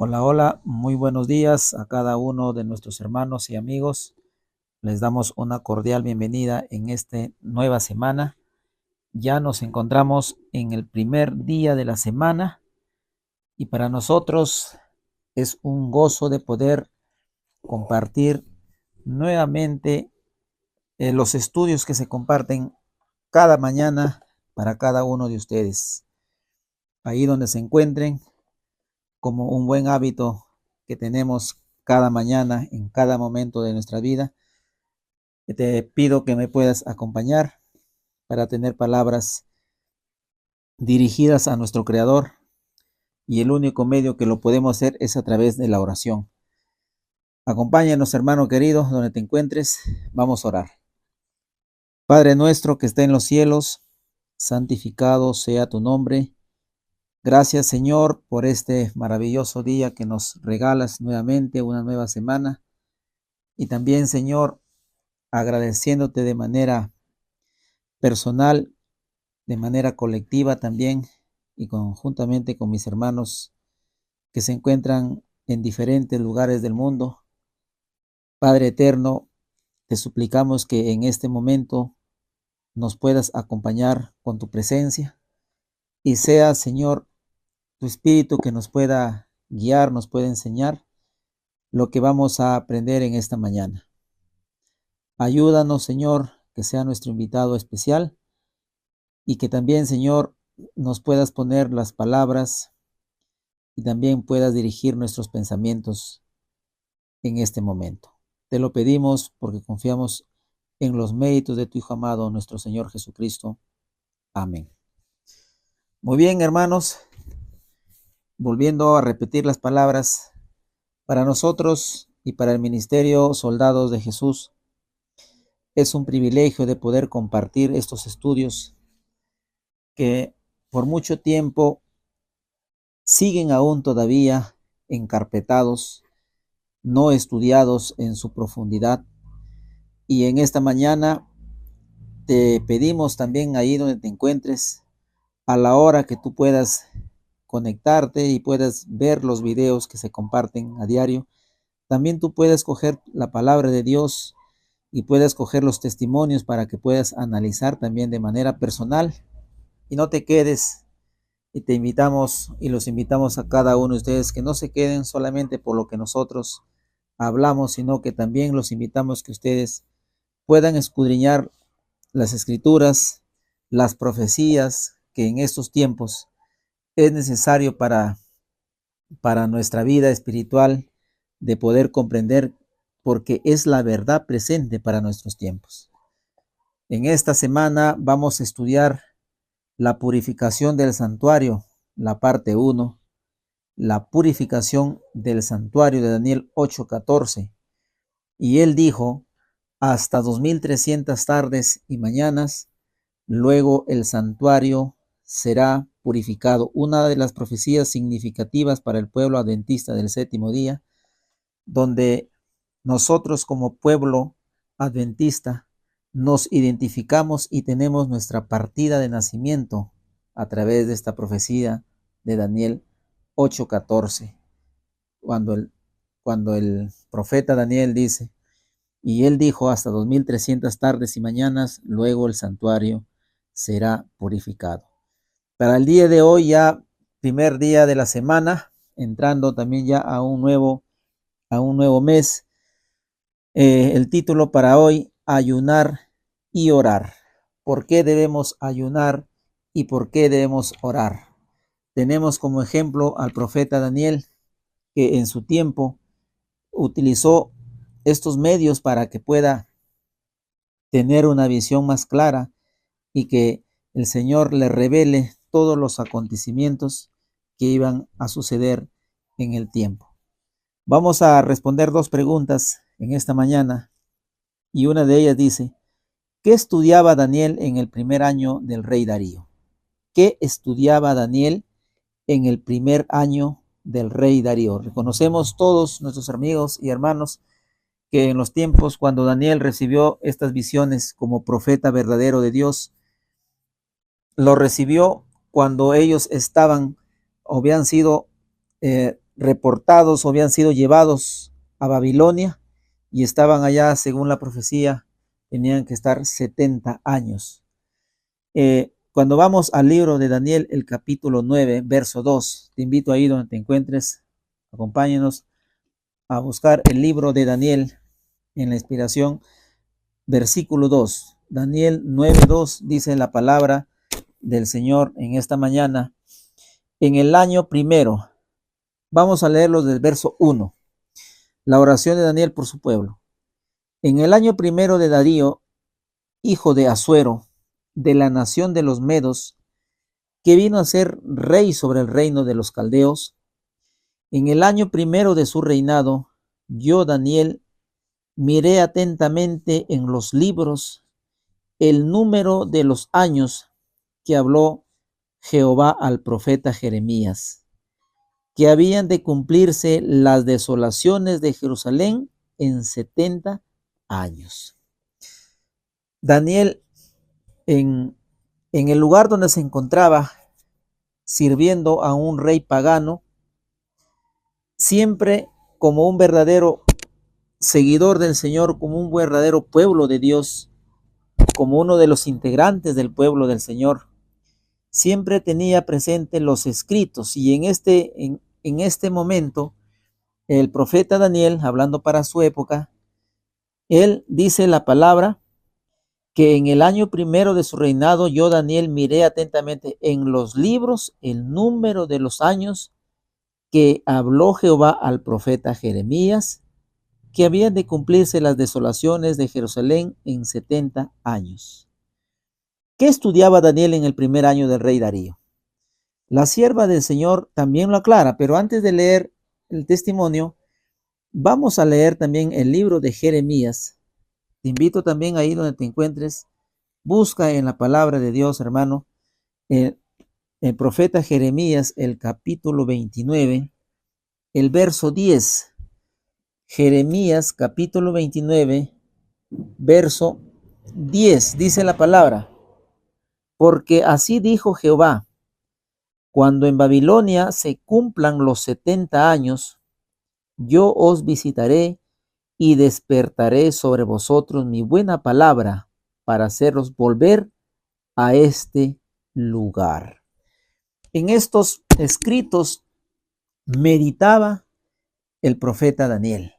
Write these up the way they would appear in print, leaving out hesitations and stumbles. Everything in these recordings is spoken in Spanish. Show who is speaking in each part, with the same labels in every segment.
Speaker 1: Hola, hola, muy buenos días a cada uno de nuestros hermanos y amigos. Les damos una cordial bienvenida en esta nueva semana. Ya nos encontramos en el primer día de la semana y para nosotros es un gozo de poder compartir nuevamente los estudios que se comparten cada mañana para cada uno de ustedes. Ahí donde se encuentren, como un buen hábito que tenemos cada mañana, en cada momento de nuestra vida. Te pido que me puedas acompañar para tener palabras dirigidas a nuestro Creador, y el único medio que lo podemos hacer es a través de la oración. Acompáñanos, hermano querido, donde te encuentres. Vamos a orar. Padre nuestro que está en los cielos, santificado sea tu nombre. Gracias, Señor, por este maravilloso día que nos regalas nuevamente, una nueva semana. Y también, Señor, agradeciéndote de manera personal, de manera colectiva también, y conjuntamente con mis hermanos que se encuentran en diferentes lugares del mundo. Padre eterno, te suplicamos que en este momento nos puedas acompañar con tu presencia y sea, Señor, tu espíritu que nos pueda guiar, nos pueda enseñar lo que vamos a aprender en esta mañana. Ayúdanos, Señor, que sea nuestro invitado especial y que también, Señor, nos puedas poner las palabras y también puedas dirigir nuestros pensamientos en este momento. Te lo pedimos porque confiamos en los méritos de tu Hijo amado, nuestro Señor Jesucristo. Amén. Muy bien, hermanos, volviendo a repetir las palabras, para nosotros y para el ministerio Soldados de Jesús, es un privilegio de poder compartir estos estudios que por mucho tiempo siguen aún todavía encarpetados, no estudiados en su profundidad. Y en esta mañana te pedimos también ahí donde te encuentres, a la hora que tú puedas conectarte y puedas ver los videos que se comparten a diario, también tú puedes coger la palabra de Dios y puedes coger los testimonios para que puedas analizar también de manera personal y no te quedes. Y te invitamos y los invitamos a cada uno de ustedes que no se queden solamente por lo que nosotros hablamos, sino que también los invitamos que ustedes puedan escudriñar las escrituras, las profecías que en estos tiempos es necesario para nuestra vida espiritual de poder comprender, porque es la verdad presente para nuestros tiempos. En esta semana vamos a estudiar la purificación del santuario, la parte 1, la purificación del santuario de Daniel 8:14. Y él dijo, hasta 2300 tardes y mañanas, luego el santuario será purificado. Una de las profecías significativas para el pueblo adventista del séptimo día, donde nosotros como pueblo adventista nos identificamos y tenemos nuestra partida de nacimiento a través de esta profecía de Daniel 8:14, cuando el profeta Daniel dice, y él dijo, hasta 2300 tardes y mañanas, luego el santuario será purificado. Para el día de hoy, ya primer día de la semana, entrando también ya a un nuevo mes, el título para hoy, ayunar y orar. ¿Por qué debemos ayunar y por qué debemos orar? Tenemos como ejemplo al profeta Daniel, que en su tiempo utilizó estos medios para que pueda tener una visión más clara y que el Señor le revele todos los acontecimientos que iban a suceder en el tiempo. Vamos a responder dos preguntas en esta mañana y una de ellas dice, ¿qué estudiaba Daniel en el primer año del rey Darío? ¿Qué estudiaba Daniel en el primer año del rey Darío? Reconocemos todos nuestros amigos y hermanos que en los tiempos cuando Daniel recibió estas visiones como profeta verdadero de Dios, lo recibió cuando ellos estaban o habían sido reportados o habían sido llevados a Babilonia y estaban allá, según la profecía, tenían que estar 70 años. Cuando vamos al libro de Daniel, el capítulo 9, verso 2, te invito ahí donde te encuentres, acompáñenos a buscar el libro de Daniel en la inspiración, versículo 2. Daniel 9:2 dice la palabra del Señor en esta mañana. En el año primero, vamos a leerlo del verso 1, la oración de Daniel por su pueblo. En el año primero de Darío, hijo de Asuero, de la nación de los Medos, que vino a ser rey sobre el reino de los caldeos, en el año primero de su reinado, yo, Daniel, miré atentamente en los libros el número de los años que habló Jehová al profeta Jeremías, que habían de cumplirse las desolaciones de Jerusalén en 70 años. Daniel, en el lugar donde se encontraba sirviendo a un rey pagano, siempre como un verdadero seguidor del Señor, como un verdadero pueblo de Dios, como uno de los integrantes del pueblo del Señor, siempre tenía presente los escritos. Y en este momento, el profeta Daniel, hablando para su época, él dice la palabra que en el año primero de su reinado, yo, Daniel, miré atentamente en los libros el número de los años que habló Jehová al profeta Jeremías, que habían de cumplirse las desolaciones de Jerusalén en 70 años. ¿Qué estudiaba Daniel en el primer año del rey Darío? La sierva del Señor también lo aclara, pero antes de leer el testimonio, vamos a leer también el libro de Jeremías. Te invito también ahí donde te encuentres, busca en la palabra de Dios, hermano, el, el profeta Jeremías, el capítulo 29, el verso 10. Jeremías, capítulo 29, verso 10, dice la palabra: porque así dijo Jehová, cuando en Babilonia se cumplan los 70 años, yo os visitaré y despertaré sobre vosotros mi buena palabra para haceros volver a este lugar. En estos escritos meditaba el profeta Daniel.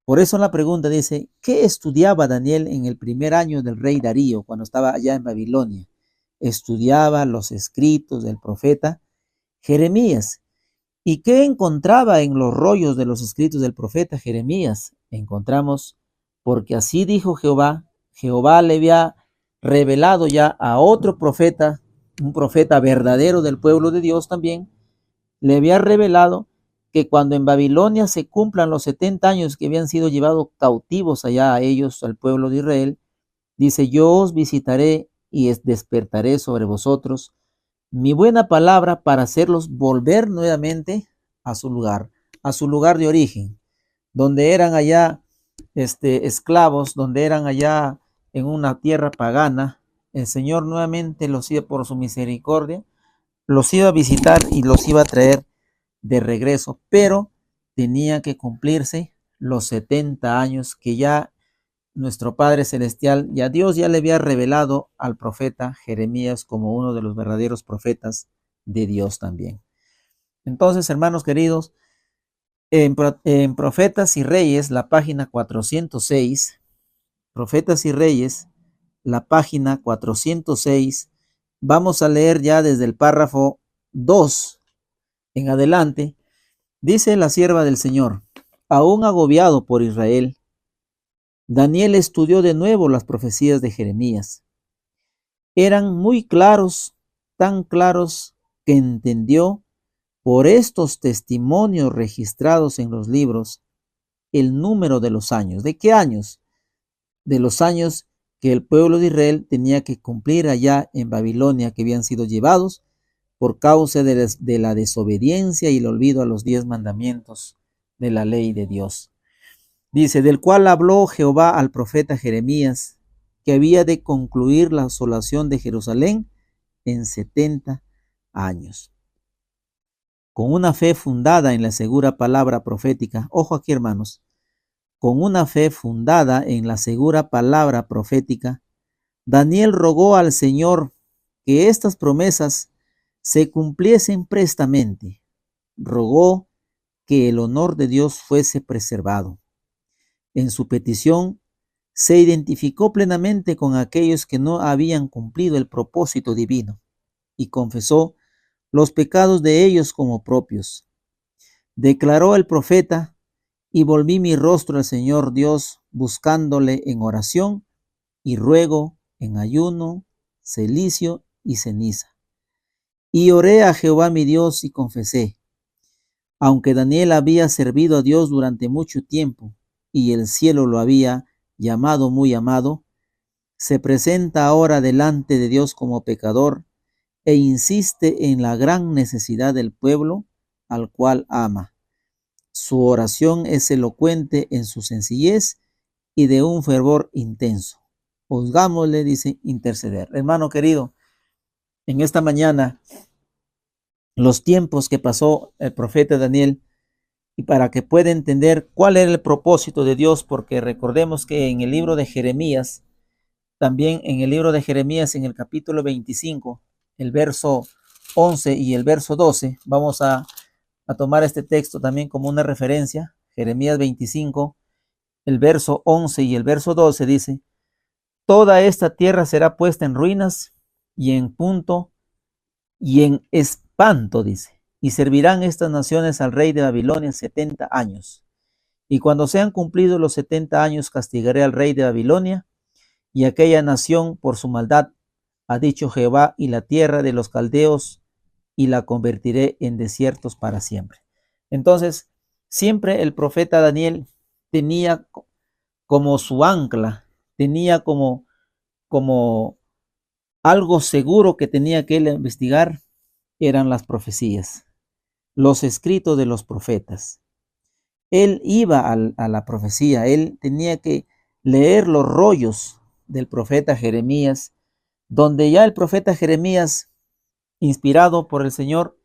Speaker 1: Por eso la pregunta dice, ¿qué estudiaba Daniel en el primer año del rey Darío, cuando estaba allá en Babilonia? Estudiaba los escritos del profeta Jeremías. ¿Y qué encontraba en los rollos de los escritos del profeta Jeremías? Encontramos, porque así dijo Jehová, Jehová le había revelado ya a otro profeta, un profeta verdadero del pueblo de Dios también, le había revelado que cuando en Babilonia se cumplan los 70 años que habían sido llevados cautivos allá a ellos, al pueblo de Israel, dice, yo os visitaré y despertaré sobre vosotros mi buena palabra para hacerlos volver nuevamente a su lugar de origen, donde eran allá esclavos, donde eran allá en una tierra pagana. El Señor nuevamente los iba, por su misericordia, los iba a visitar y los iba a traer de regreso, pero tenía que cumplirse los 70 años que ya nuestro Padre Celestial, ya Dios ya le había revelado al profeta Jeremías como uno de los verdaderos profetas de Dios también. Entonces, hermanos queridos, en Profetas y Reyes, la página 406, Profetas y Reyes, la página 406, vamos a leer ya desde el párrafo 2 en adelante. Dice la sierva del Señor, aún agobiado por Israel, Daniel estudió de nuevo las profecías de Jeremías. Eran muy claros, tan claros que entendió por estos testimonios registrados en los libros el número de los años. ¿De qué años? De los años que el pueblo de Israel tenía que cumplir allá en Babilonia, que habían sido llevados por causa de la desobediencia y el olvido a los 10 mandamientos de la ley de Dios. Dice, del cual habló Jehová al profeta Jeremías, que había de concluir la asolación de Jerusalén en 70 años. con una fe fundada en la segura palabra profética. Ojo aquí, hermanos, con una fe fundada en la segura palabra profética, Daniel rogó al Señor que estas promesas se cumpliesen prestamente. Rogó que el honor de Dios fuese preservado. En su petición, se identificó plenamente con aquellos que no habían cumplido el propósito divino y confesó los pecados de ellos como propios. Declaró el profeta: y volví mi rostro al Señor Dios, buscándole en oración y ruego, en ayuno, celicio y ceniza. Y oré a Jehová mi Dios y confesé: aunque Daniel había servido a Dios durante mucho tiempo y el cielo lo había llamado muy amado, se presenta ahora delante de Dios como pecador e insiste en la gran necesidad del pueblo al cual ama. Su oración es elocuente en su sencillez y de un fervor intenso. Juzgámosle, dice, interceder. Hermano querido, en esta mañana, los tiempos que pasó el profeta Daniel, y para que pueda entender cuál era el propósito de Dios, porque recordemos que en el libro de Jeremías, también en el libro de Jeremías, en el capítulo 25, el verso 11 y el verso 12, vamos a tomar este texto también como una referencia. Jeremías 25, el verso 11 y el verso 12 dice: toda esta tierra será puesta en ruinas y en punto y en espanto, dice, y servirán estas naciones al rey de Babilonia 70 años. Y cuando sean cumplidos los 70 años, castigaré al rey de Babilonia y aquella nación por su maldad, ha dicho Jehová, y la tierra de los caldeos, y la convertiré en desiertos para siempre. Entonces, siempre el profeta Daniel tenía como su ancla, tenía como algo seguro que tenía que él investigar, eran las profecías, los escritos de los profetas. Él iba a la profecía, él tenía que leer los rollos del profeta Jeremías, donde ya el profeta Jeremías, inspirado por el Señor,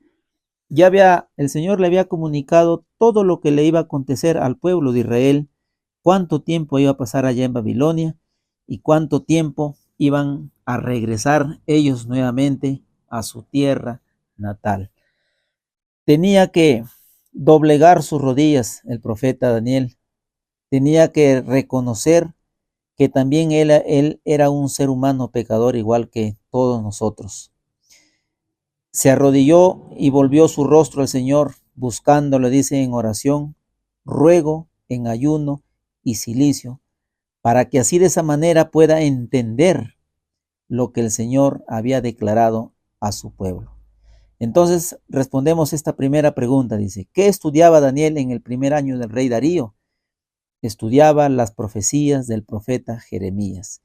Speaker 1: el Señor le había comunicado todo lo que le iba a acontecer al pueblo de Israel, cuánto tiempo iba a pasar allá en Babilonia y cuánto tiempo iban a regresar ellos nuevamente a su tierra natal. Tenía que doblegar sus rodillas el profeta Daniel, tenía que reconocer que también él era un ser humano pecador igual que todos nosotros. Se arrodilló y volvió su rostro al Señor, buscándole, dice, en oración, ruego, en ayuno y cilicio, para que así de esa manera pueda entender lo que el Señor había declarado a su pueblo. Entonces respondemos esta primera pregunta, dice: ¿qué estudiaba Daniel en el primer año del rey Darío? Estudiaba las profecías del profeta Jeremías.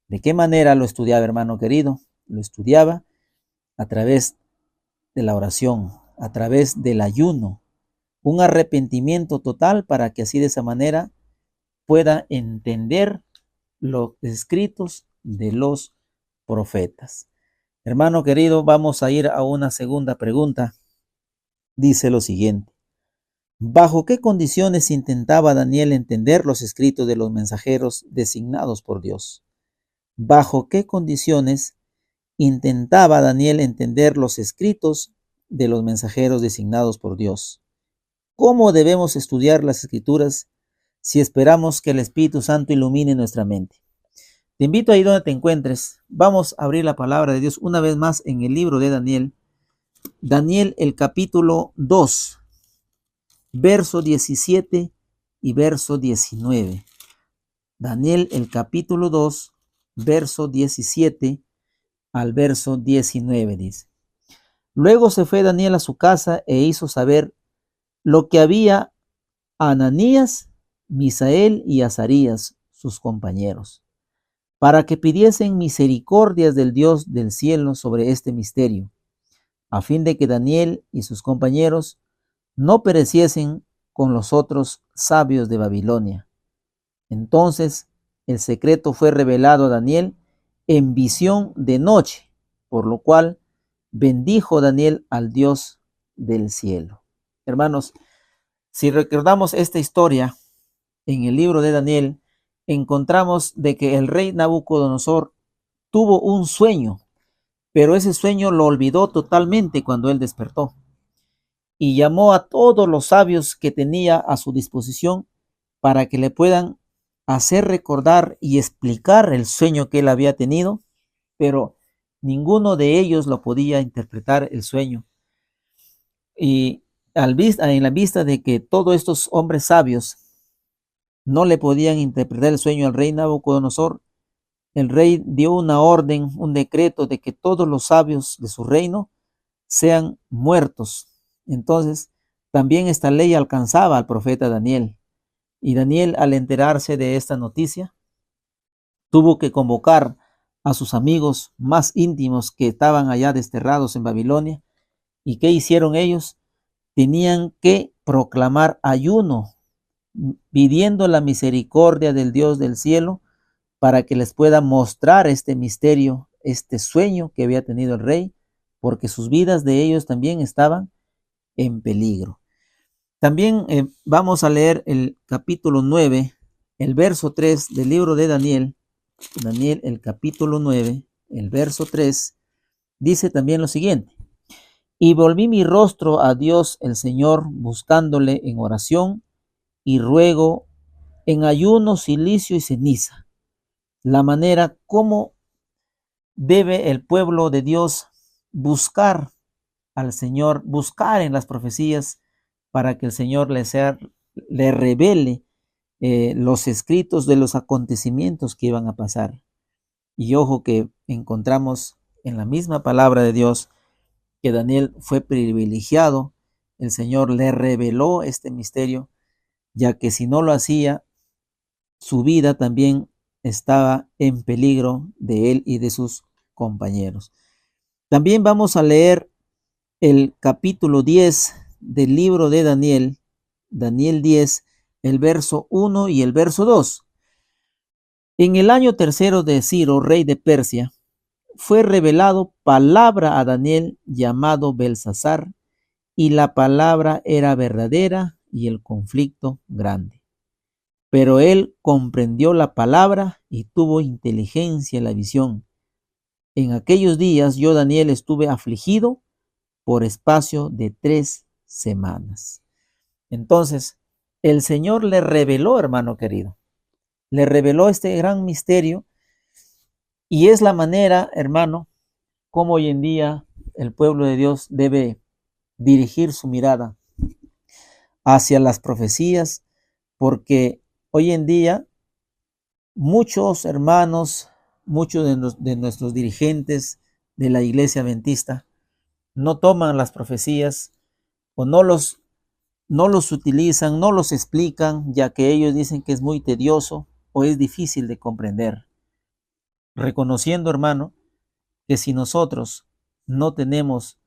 Speaker 1: ¿De qué manera lo estudiaba, hermano querido? Lo estudiaba a través de la oración, a través del ayuno, un arrepentimiento total, para que así de esa manera pueda entender los escritos de los profetas. Hermano querido, vamos a ir a una segunda pregunta. Dice lo siguiente: ¿bajo qué condiciones intentaba Daniel entender los escritos de los mensajeros designados por Dios? ¿Bajo qué condiciones intentaba Daniel entender los escritos de los mensajeros designados por Dios? ¿Cómo debemos estudiar las Escrituras si esperamos que el Espíritu Santo ilumine nuestra mente? Te invito ahí donde te encuentres. Vamos a abrir la palabra de Dios una vez más en el libro de Daniel. Daniel, el capítulo 2, verso 17 y verso 19. Daniel, el capítulo 2, verso 17 al verso 19 dice: luego se fue Daniel a su casa e hizo saber lo que había a Ananías, Misael y Azarías, sus compañeros, para que pidiesen misericordias del Dios del cielo sobre este misterio, a fin de que Daniel y sus compañeros no pereciesen con los otros sabios de Babilonia. Entonces el secreto fue revelado a Daniel en visión de noche, por lo cual bendijo Daniel al Dios del cielo. Hermanos, si recordamos esta historia en el libro de Daniel, encontramos de que el rey Nabucodonosor tuvo un sueño, pero ese sueño lo olvidó totalmente cuando él despertó y llamó a todos los sabios que tenía a su disposición para que le puedan hacer recordar y explicar el sueño que él había tenido, pero ninguno de ellos lo podía interpretar el sueño. Y en la vista de que todos estos hombres sabios no le podían interpretar el sueño al rey Nabucodonosor, el rey dio una orden, un decreto de que todos los sabios de su reino sean muertos. Entonces, también esta ley alcanzaba al profeta Daniel. Y Daniel, al enterarse de esta noticia, tuvo que convocar a sus amigos más íntimos que estaban allá desterrados en Babilonia. ¿Y qué hicieron ellos? Tenían que proclamar ayuno, pidiendo la misericordia del Dios del cielo para que les pueda mostrar este misterio, este sueño que había tenido el rey, porque sus vidas de ellos también estaban en peligro. También vamos a leer el capítulo 9, el verso 3 del libro de Daniel. Daniel, el capítulo 9, el verso 3, dice también lo siguiente: y volví mi rostro a Dios el Señor, buscándole en oración y ruego, en ayuno, cilicio y ceniza. La manera como debe el pueblo de Dios buscar al Señor, buscar en las profecías para que el Señor le revele los escritos de los acontecimientos que iban a pasar. Y ojo que encontramos en la misma palabra de Dios que Daniel fue privilegiado, el Señor le reveló este misterio, ya que si no lo hacía, su vida también estaba en peligro de él y de sus compañeros. También vamos a leer el capítulo 10 del libro de Daniel, Daniel 10, el verso 1 y el verso 2. En el año tercero de Ciro, rey de Persia, fue revelado palabra a Daniel llamado Belsasar, y la palabra era verdadera y el conflicto grande. Pero él comprendió la palabra y tuvo inteligencia en la visión. En aquellos días yo, Daniel, estuve afligido por espacio de 3 semanas. Entonces, el Señor le reveló, hermano querido, le reveló este gran misterio, y es la manera, hermano, como hoy en día el pueblo de Dios debe dirigir su mirada hacia las profecías, porque hoy en día muchos hermanos, muchos de nuestros dirigentes de la iglesia adventista no toman las profecías o no los utilizan, no los explican, ya que ellos dicen que es muy tedioso o es difícil de comprender. Reconociendo, hermano, que si nosotros no tenemos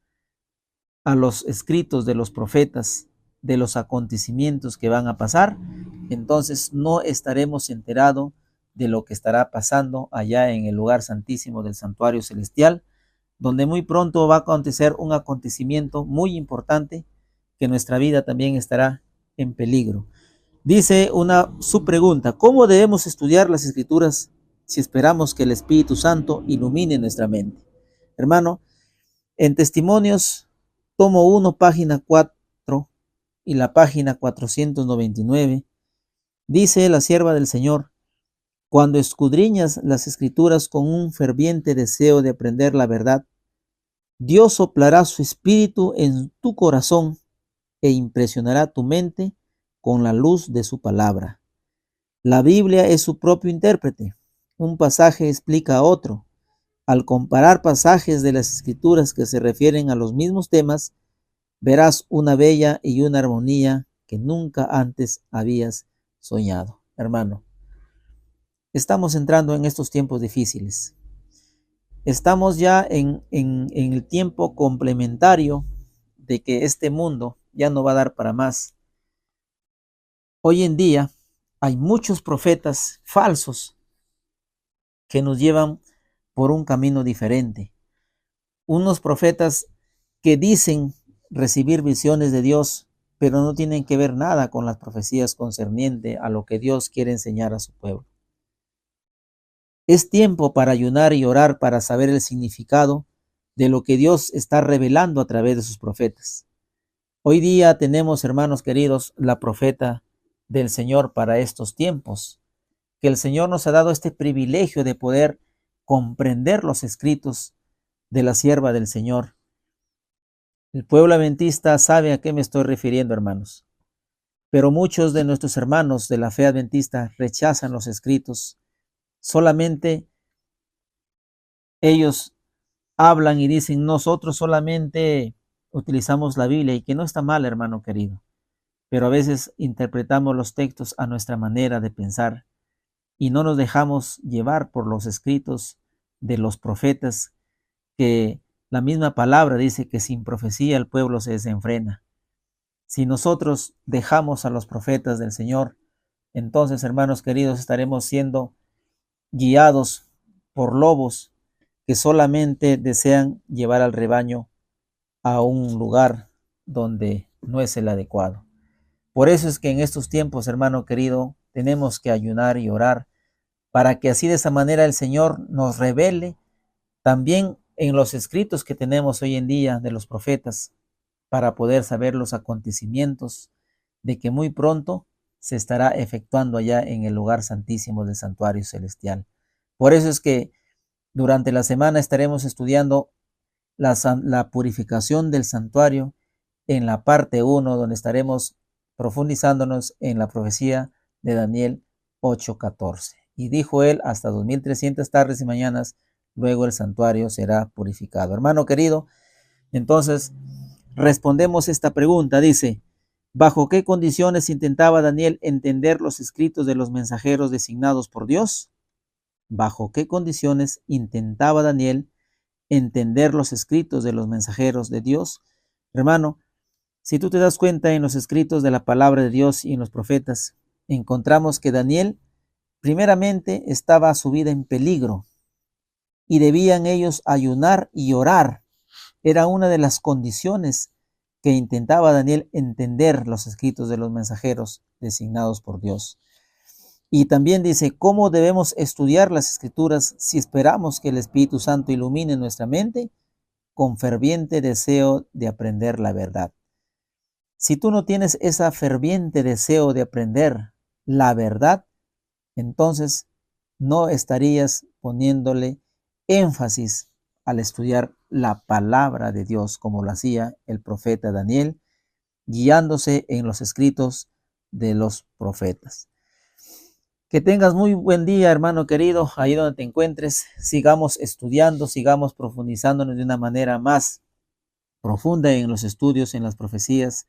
Speaker 1: a los escritos de los profetas de los acontecimientos que van a pasar, entonces no estaremos enterados de lo que estará pasando allá en el lugar santísimo del santuario celestial, donde muy pronto va a acontecer un acontecimiento muy importante que nuestra vida también estará en peligro. Dice una subpregunta: ¿cómo debemos estudiar las escrituras si esperamos que el Espíritu Santo ilumine nuestra mente? Hermano, en Testimonios, tomo 1, página 4 y la página 499, dice la sierva del Señor: cuando escudriñas las escrituras con un ferviente deseo de aprender la verdad, Dios soplará su espíritu en tu corazón e impresionará tu mente con la luz de su palabra. La Biblia es su propio intérprete. Un pasaje explica a otro. Al comparar pasajes de las escrituras que se refieren a los mismos temas, verás una bella y una armonía que nunca antes habías soñado. Hermano, estamos entrando en estos tiempos difíciles. Estamos ya en el tiempo complementario de que este mundo ya no va a dar para más. Hoy en día hay muchos profetas falsos que nos llevan por un camino diferente. Unos profetas que dicen recibir visiones de Dios, pero no tienen que ver nada con las profecías concerniente a lo que Dios quiere enseñar a su pueblo. Es tiempo para ayunar y orar para saber el significado de lo que Dios está revelando a través de sus profetas. Hoy día tenemos, hermanos queridos, la profeta del Señor para estos tiempos, que el Señor nos ha dado este privilegio de poder comprender los escritos de la sierva del Señor. El pueblo adventista sabe a qué me estoy refiriendo, hermanos, pero muchos de nuestros hermanos de la fe adventista rechazan los escritos. Solamente ellos hablan y dicen, nosotros solamente utilizamos la Biblia, y que no está mal, hermano querido, pero a veces interpretamos los textos a nuestra manera de pensar y no nos dejamos llevar por los escritos de los profetas, que la misma palabra dice que sin profecía el pueblo se desenfrena. Si nosotros dejamos a los profetas del Señor, entonces, hermanos queridos, estaremos siendo guiados por lobos que solamente desean llevar al rebaño a un lugar donde no es el adecuado. Por eso es que en estos tiempos, hermano querido, tenemos que ayunar y orar para que así de esa manera el Señor nos revele también en los escritos que tenemos hoy en día de los profetas, para poder saber los acontecimientos de que muy pronto se estará efectuando allá en el lugar santísimo del santuario celestial. Por eso es que durante la semana estaremos estudiando la purificación del santuario en la parte 1, donde estaremos profundizándonos en la profecía de Daniel 8:14. Y dijo él, hasta 2300 tardes y mañanas, luego el santuario será purificado. Hermano querido, entonces respondemos esta pregunta. Dice, ¿bajo qué condiciones intentaba Daniel entender los escritos de los mensajeros designados por Dios? ¿Bajo qué condiciones intentaba Daniel entender los escritos de los mensajeros de Dios? Hermano, si tú te das cuenta en los escritos de la palabra de Dios y en los profetas, encontramos que Daniel primeramente estaba su vida en peligro y debían ellos ayunar y orar. Era una de las condiciones que intentaba Daniel entender los escritos de los mensajeros designados por Dios. Y también dice, ¿cómo debemos estudiar las escrituras si esperamos que el Espíritu Santo ilumine nuestra mente? Con ferviente deseo de aprender la verdad. Si tú no tienes ese ferviente deseo de aprender la verdad, entonces no estarías poniéndole énfasis al estudiar la palabra de Dios, como lo hacía el profeta Daniel, guiándose en los escritos de los profetas. Que tengas muy buen día, hermano querido, ahí donde te encuentres. Sigamos estudiando, sigamos profundizándonos de una manera más profunda en los estudios, en las profecías,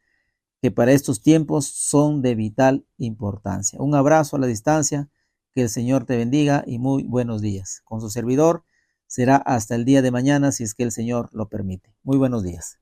Speaker 1: que para estos tiempos son de vital importancia. Un abrazo a la distancia, que el Señor te bendiga y muy buenos días. Con su servidor será hasta el día de mañana, si es que el Señor lo permite. Muy buenos días.